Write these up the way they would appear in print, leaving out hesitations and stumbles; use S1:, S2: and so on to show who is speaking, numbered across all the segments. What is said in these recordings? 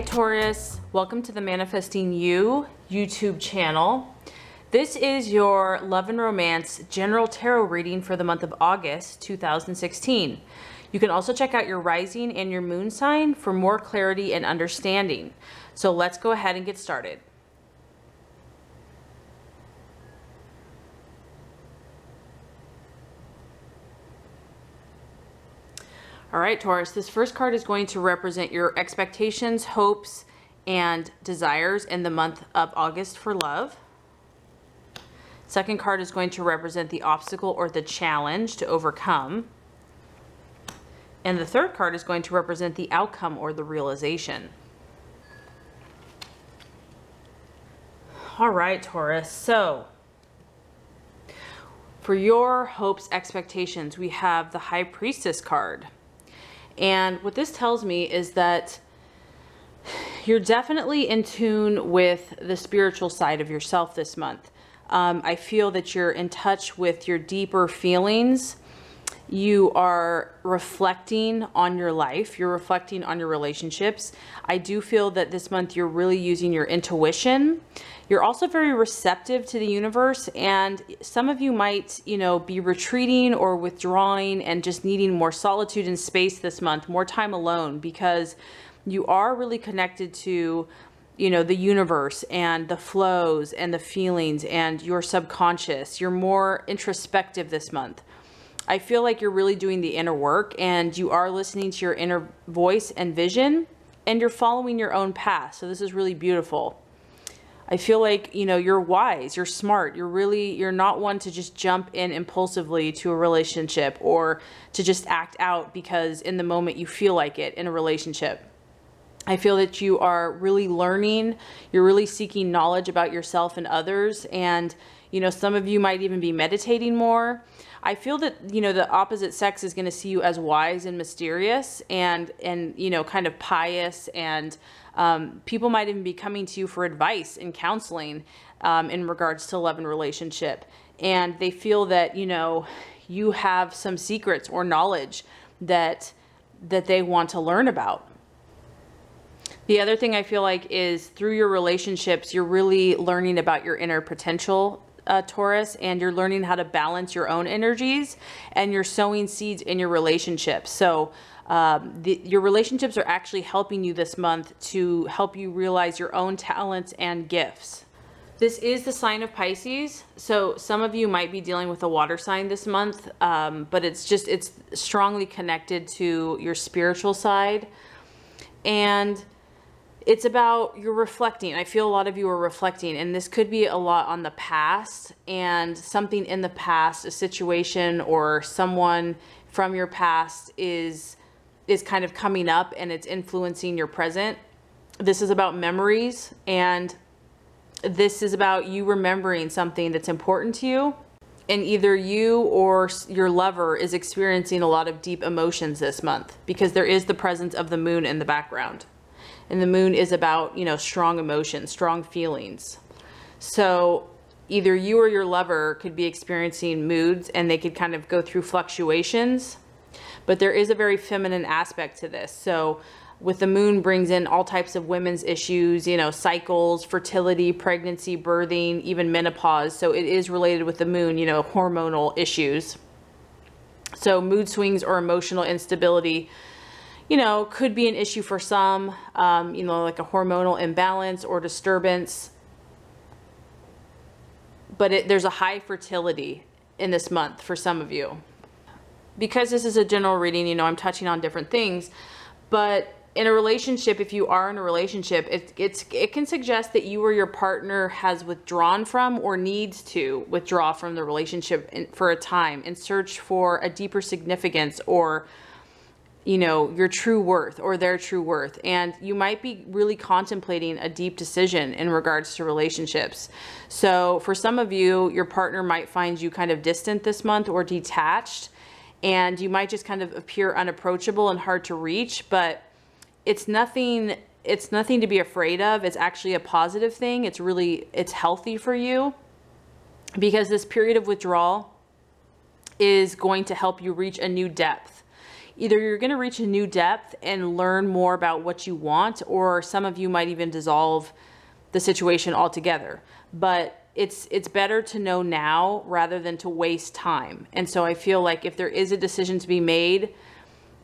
S1: right, Taurus, welcome to the Manifesting You YouTube channel. This is your love and romance general tarot reading for the month of August 2016. You can also check out your rising and your moon sign for more clarity and understanding. So let's go ahead and get started. All right, Taurus, this first card is going to represent your expectations, hopes, and desires in the month of August for love. Second card is going to represent the obstacle or the challenge to overcome. And the third card is going to represent the outcome or the realization. All right, Taurus, so for your hopes, expectations, we have the High Priestess card. And what this tells me is that you're definitely in tune with the spiritual side of yourself this month. I feel that you're in touch with your deeper feelings. You are reflecting on your life. You're reflecting on your relationships. I do feel that this month you're really using your intuition. You're also very receptive to the universe, and some of you might, be retreating or withdrawing and just needing more solitude and space this month, more time alone, because you are really connected to, the universe and the flows and the feelings and your subconscious. You're more introspective this month. I feel like you're really doing the inner work, and you are listening to your inner voice and vision, and you're following your own path. So this is really beautiful. I feel like, you're wise, you're smart, you're not one to just jump in impulsively to a relationship or to just act out because in the moment you feel like it in a relationship. I feel that you are really learning, you're really seeking knowledge about yourself and others, and some of you might even be meditating more. I feel that, the opposite sex is going to see you as wise and mysterious and kind of pious, and people might even be coming to you for advice and counseling in regards to love and relationship. And they feel that, you have some secrets or knowledge that they want to learn about. The other thing I feel like is through your relationships, you're really learning about your inner potential, Taurus, and you're learning how to balance your own energies, and you're sowing seeds in your relationships. So your relationships are actually helping you this month to help you realize your own talents and gifts. This is the sign of Pisces, so some of you might be dealing with a water sign this month, but it's strongly connected to your spiritual side. And it's about you're reflecting. I feel a lot of you are reflecting, and this could be a lot on the past and something in the past, a situation or someone from your past is kind of coming up and it's influencing your present. This is about memories, and this is about you remembering something that's important to you. And either you or your lover is experiencing a lot of deep emotions this month because there is the presence of the moon in the background. And the moon is about, strong emotions, strong feelings. So either you or your lover could be experiencing moods, and they could kind of go through fluctuations. But there is a very feminine aspect to this. So with the moon brings in all types of women's issues, cycles, fertility, pregnancy, birthing, even menopause. So it is related with the moon, hormonal issues. So mood swings or emotional instability could be an issue for some, like a hormonal imbalance or disturbance. But there's a high fertility in this month for some of you. Because this is a general reading, I'm touching on different things. But in a relationship, if you are in a relationship, it can suggest that you or your partner has withdrawn from or needs to withdraw from the relationship for a time in search for a deeper significance or your true worth or their true worth. And you might be really contemplating a deep decision in regards to relationships. So for some of you, your partner might find you kind of distant this month or detached, and you might just kind of appear unapproachable and hard to reach, but it's nothing to be afraid of. It's actually a positive thing. It's healthy for you, because this period of withdrawal is going to help you reach a new depth. either you're going to reach a new depth and learn more about what you want, or some of you might even dissolve the situation altogether. But it's better to know now rather than to waste time. And so I feel like if there is a decision to be made,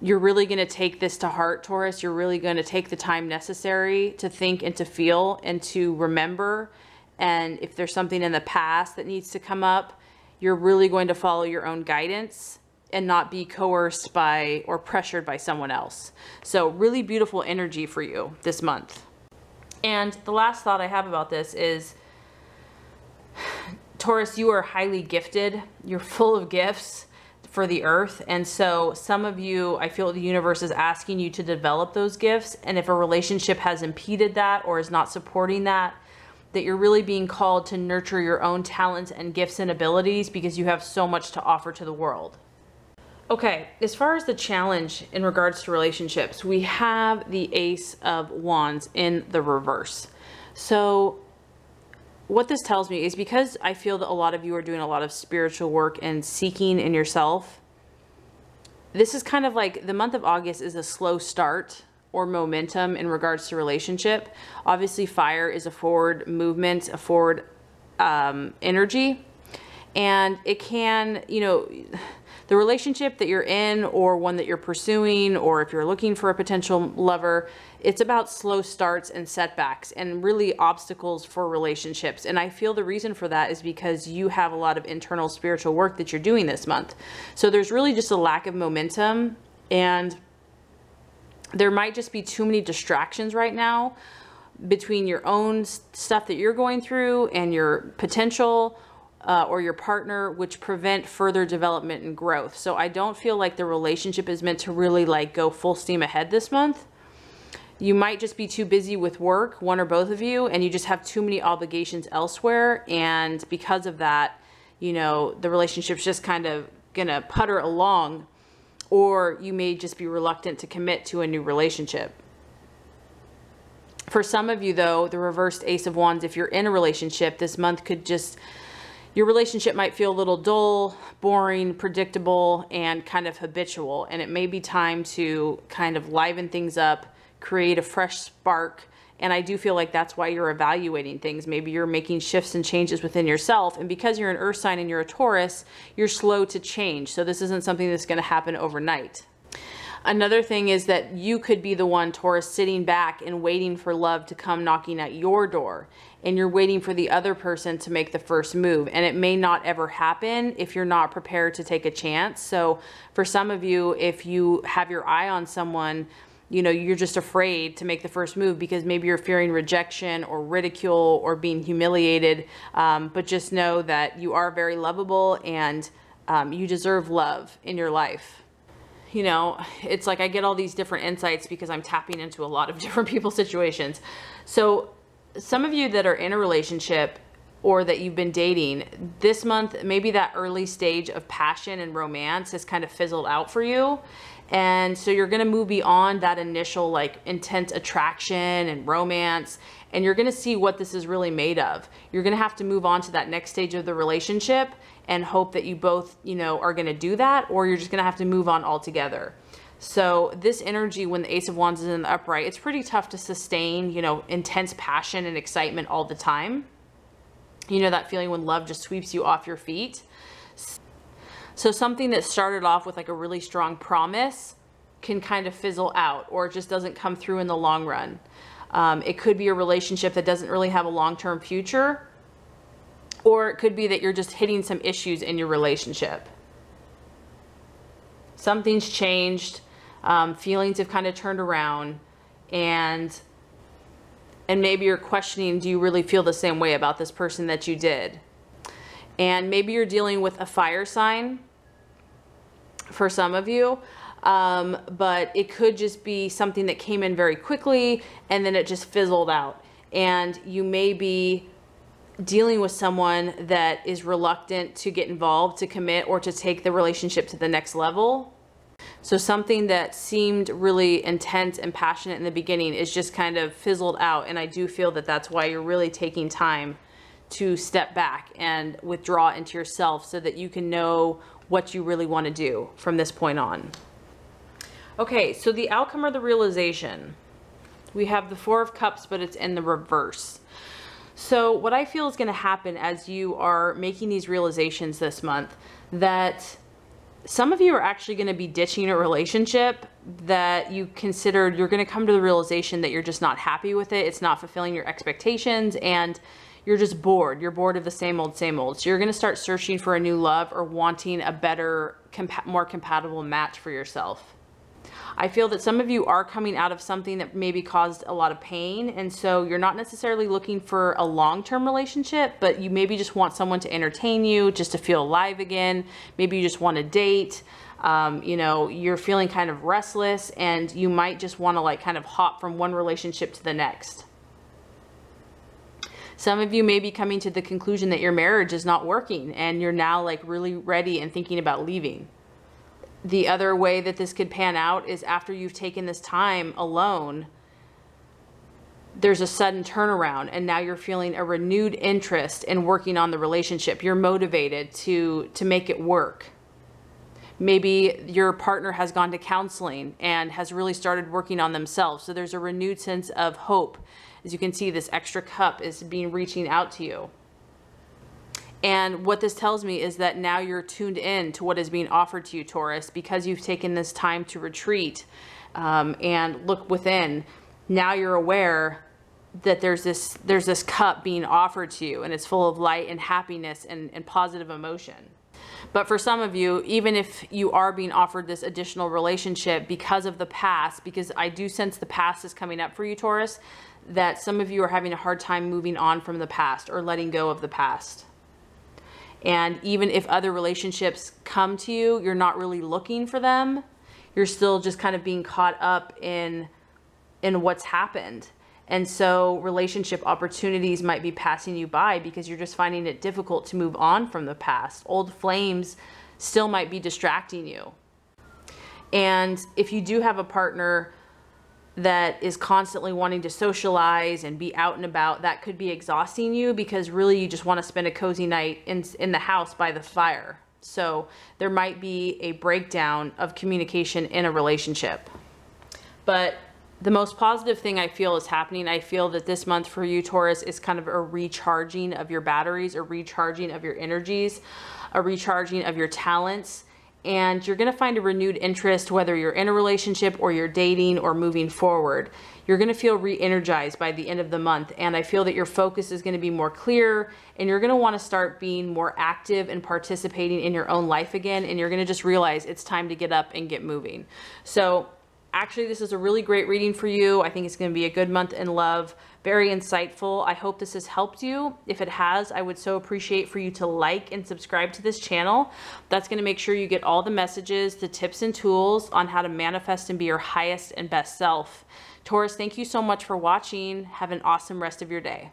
S1: you're really going to take this to heart, Taurus. You're really going to take the time necessary to think and to feel and to remember. And if there's something in the past that needs to come up, you're really going to follow your own guidance and not be coerced by or pressured by someone else. So really beautiful energy for you this month. And the last thought I have about this is, Taurus, you are highly gifted. You're full of gifts for the earth. And so some of you, I feel the universe is asking you to develop those gifts. And if a relationship has impeded that or is not supporting that, that you're really being called to nurture your own talents and gifts and abilities because you have so much to offer to the world. Okay, as far as the challenge in regards to relationships, we have the Ace of Wands in the reverse. So what this tells me is, because I feel that a lot of you are doing a lot of spiritual work and seeking in yourself, this is kind of like the month of August is a slow start or momentum in regards to relationship. Obviously, fire is a forward movement, a forward energy, and it can, you know, the relationship that you're in or one that you're pursuing, or if you're looking for a potential lover, it's about slow starts and setbacks and really obstacles for relationships. And I feel the reason for that is because you have a lot of internal spiritual work that you're doing this month. So there's really just a lack of momentum, and there might just be too many distractions right now between your own stuff that you're going through and your potential or your partner, which prevent further development and growth. So I don't feel like the relationship is meant to really like go full steam ahead this month. You might just be too busy with work, one or both of you, and you just have too many obligations elsewhere. And because of that, you know, the relationship's just kind of gonna putter along, or you may just be reluctant to commit to a new relationship. For some of you though, the reversed Ace of Wands, if you're in a relationship, this month could just, your relationship might feel a little dull, boring, predictable, and kind of habitual. And it may be time to kind of liven things up, create a fresh spark. And I do feel like that's why you're evaluating things. Maybe you're making shifts and changes within yourself. And because you're an earth sign and you're a Taurus, you're slow to change. So this isn't something that's going to happen overnight. Another thing is that you could be the one, Taurus, sitting back and waiting for love to come knocking at your door. And you're waiting for the other person to make the first move. And it may not ever happen if you're not prepared to take a chance. So for some of you, if you have your eye on someone, you know, you're just afraid to make the first move because maybe you're fearing rejection or ridicule or being humiliated. But just know that you are very lovable, and you deserve love in your life. You know, it's like I get all these different insights because I'm tapping into a lot of different people's situations. So some of you that are in a relationship or that you've been dating this month, maybe that early stage of passion and romance has kind of fizzled out for you. And so you're going to move beyond that initial like intense attraction and romance, and you're going to see what this is really made of. You're going to have to move on to that next stage of the relationship and hope that you both, you know, are going to do that, or you're just going to have to move on altogether. So this energy, when the Ace of Wands is in the upright, it's pretty tough to sustain, you know, intense passion and excitement all the time. You know, that feeling when love just sweeps you off your feet. So something that started off with like a really strong promise can kind of fizzle out, or it just doesn't come through in the long run. It could be a relationship that doesn't really have a long-term future, or it could be that you're just hitting some issues in your relationship. Something's changed, feelings have kind of turned around, and maybe you're questioning, do you really feel the same way about this person that you did? And maybe you're dealing with a fire sign for some of you, but it could just be something that came in very quickly and then it just fizzled out. And you may be dealing with someone that is reluctant to get involved, to commit, or to take the relationship to the next level. So something that seemed really intense and passionate in the beginning is just kind of fizzled out. And I do feel that that's why you're really taking time to step back and withdraw into yourself so that you can know what you really want to do from this point on. Okay, so the outcome or the realization. We have the Four of Cups, but it's in the reverse. So what I feel is going to happen as you are making these realizations this month, that some of you are actually going to be ditching a relationship that you considered. You're going to come to the realization that you're just not happy with it. It's not fulfilling your expectations, and you're just bored. You're bored of the same old, same old. So you're going to start searching for a new love or wanting a better, more compatible match for yourself. I feel that some of you are coming out of something that maybe caused a lot of pain. And so you're not necessarily looking for a long-term relationship, but you maybe just want someone to entertain you, just to feel alive again. Maybe you just want to date. You know, you're feeling kind of restless, and you might just want to like kind of hop from one relationship to the next. Some of you may be coming to the conclusion that your marriage is not working, and you're now like really ready and thinking about leaving. The other way that this could pan out is after you've taken this time alone, there's a sudden turnaround, and now you're feeling a renewed interest in working on the relationship. You're motivated to make it work. Maybe your partner has gone to counseling and has really started working on themselves. So there's a renewed sense of hope. As you can see, this extra cup is reaching out to you. And what this tells me is that now you're tuned in to what is being offered to you, Taurus, because you've taken this time to retreat and look within. Now you're aware that there's this cup being offered to you, and it's full of light and happiness and positive emotion. But for some of you, even if you are being offered this additional relationship because of the past, because I do sense the past is coming up for you, Taurus, that some of you are having a hard time moving on from the past or letting go of the past. And even if other relationships come to you, you're not really looking for them. You're still just kind of being caught up in what's happened. And so relationship opportunities might be passing you by because you're just finding it difficult to move on from the past. Old flames still might be distracting you. And if you do have a partner that is constantly wanting to socialize and be out and about, that could be exhausting you, because really you just want to spend a cozy night in the house by the fire. So there might be a breakdown of communication in a relationship. But the most positive thing I feel is happening. I feel that this month for you, Taurus, is kind of a recharging of your batteries, a recharging of your energies, a recharging of your talents. And you're going to find a renewed interest, whether you're in a relationship or you're dating or moving forward. You're going to feel re-energized by the end of the month. And I feel that your focus is going to be more clear, and you're going to want to start being more active and participating in your own life again. And you're going to just realize it's time to get up and get moving. So actually, this is a really great reading for you. I think it's going to be a good month in love. Very insightful. I hope this has helped you. If it has, I would so appreciate for you to like and subscribe to this channel. That's going to make sure you get all the messages, the tips and tools on how to manifest and be your highest and best self. Taurus, thank you so much for watching. Have an awesome rest of your day.